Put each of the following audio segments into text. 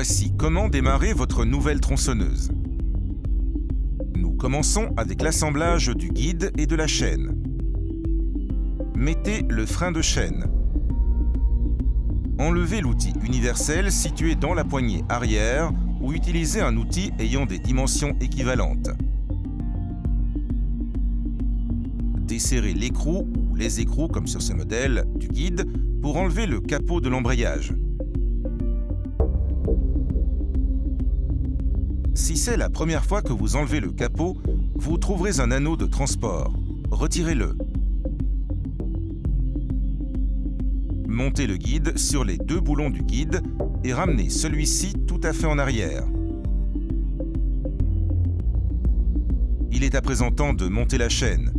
Voici comment démarrer votre nouvelle tronçonneuse. Nous commençons avec l'assemblage du guide et de la chaîne. Mettez le frein de chaîne. Enlevez l'outil universel situé dans la poignée arrière ou utilisez un outil ayant des dimensions équivalentes. Desserrez l'écrou ou les écrous, comme sur ce modèle, du guide pour enlever le capot de l'embrayage. Si c'est la première fois que vous enlevez le capot, vous trouverez un anneau de transport. Retirez-le. Montez le guide sur les deux boulons du guide et ramenez celui-ci tout à fait en arrière. Il est à présent temps de monter la chaîne.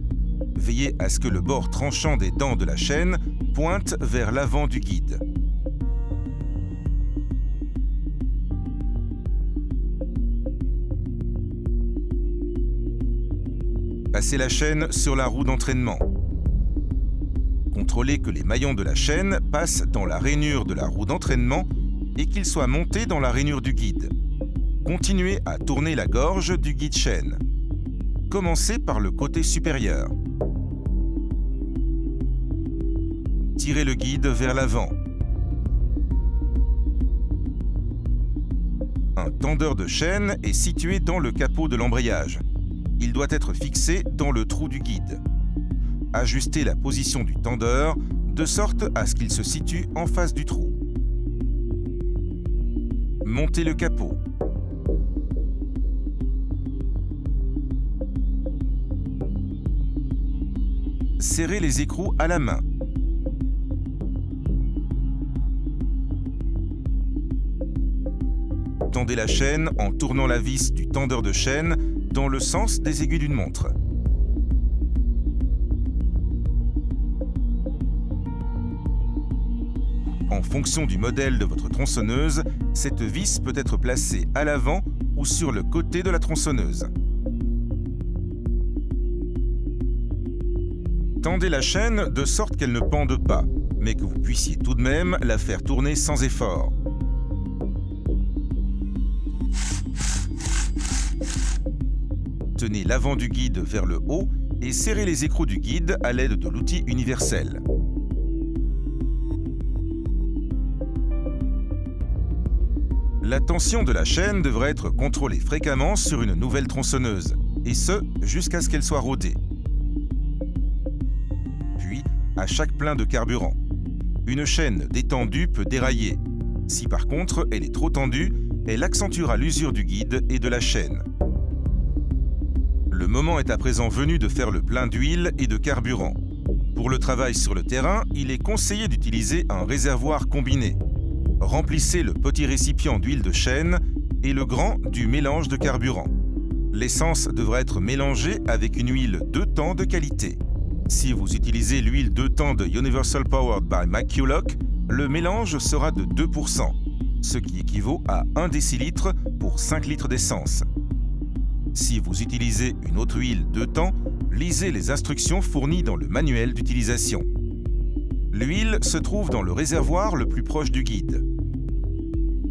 Veillez à ce que le bord tranchant des dents de la chaîne pointe vers l'avant du guide. Passez la chaîne sur la roue d'entraînement. Contrôlez que les maillons de la chaîne passent dans la rainure de la roue d'entraînement et qu'ils soient montés dans la rainure du guide. Continuez à tourner la gorge du guide chaîne. Commencez par le côté supérieur. Tirez le guide vers l'avant. Un tendeur de chaîne est situé dans le capot de l'embrayage. Il doit être fixé dans le trou du guide. Ajustez la position du tendeur de sorte à ce qu'il se situe en face du trou. Montez le capot. Serrez les écrous à la main. Tendez la chaîne en tournant la vis du tendeur de chaîne dans le sens des aiguilles d'une montre. En fonction du modèle de votre tronçonneuse, cette vis peut être placée à l'avant ou sur le côté de la tronçonneuse. Tendez la chaîne de sorte qu'elle ne pende pas, mais que vous puissiez tout de même la faire tourner sans effort. Tenez l'avant du guide vers le haut et serrez les écrous du guide à l'aide de l'outil universel. La tension de la chaîne devrait être contrôlée fréquemment sur une nouvelle tronçonneuse, et ce, jusqu'à ce qu'elle soit rodée. Puis, à chaque plein de carburant. Une chaîne détendue peut dérailler. Si par contre elle est trop tendue, elle accentuera l'usure du guide et de la chaîne. Le moment est à présent venu de faire le plein d'huile et de carburant. Pour le travail sur le terrain, il est conseillé d'utiliser un réservoir combiné. Remplissez le petit récipient d'huile de chaîne et le grand du mélange de carburant. L'essence devra être mélangée avec une huile 2 temps de qualité. Si vous utilisez l'huile 2 temps de Universal Powered by McCulloch, le mélange sera de 2%, ce qui équivaut à 1 décilitre pour 5 litres d'essence. Si vous utilisez une autre huile 2 temps, lisez les instructions fournies dans le manuel d'utilisation. L'huile se trouve dans le réservoir le plus proche du guide.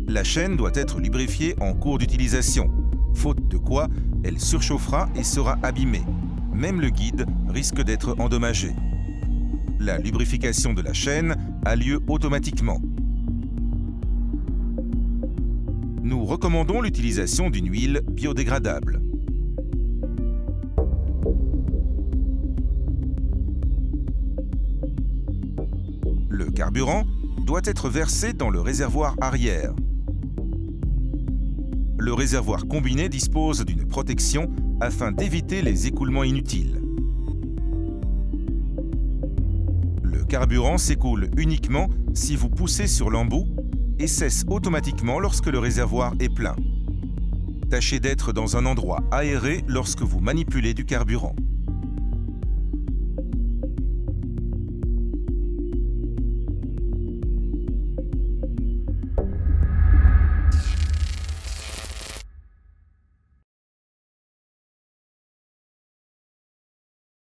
La chaîne doit être lubrifiée en cours d'utilisation, faute de quoi elle surchauffera et sera abîmée. Même le guide risque d'être endommagé. La lubrification de la chaîne a lieu automatiquement. Nous recommandons l'utilisation d'une huile biodégradable. Le carburant doit être versé dans le réservoir arrière. Le réservoir combiné dispose d'une protection afin d'éviter les écoulements inutiles. Le carburant s'écoule uniquement si vous poussez sur l'embout et cesse automatiquement lorsque le réservoir est plein. Tâchez d'être dans un endroit aéré lorsque vous manipulez du carburant.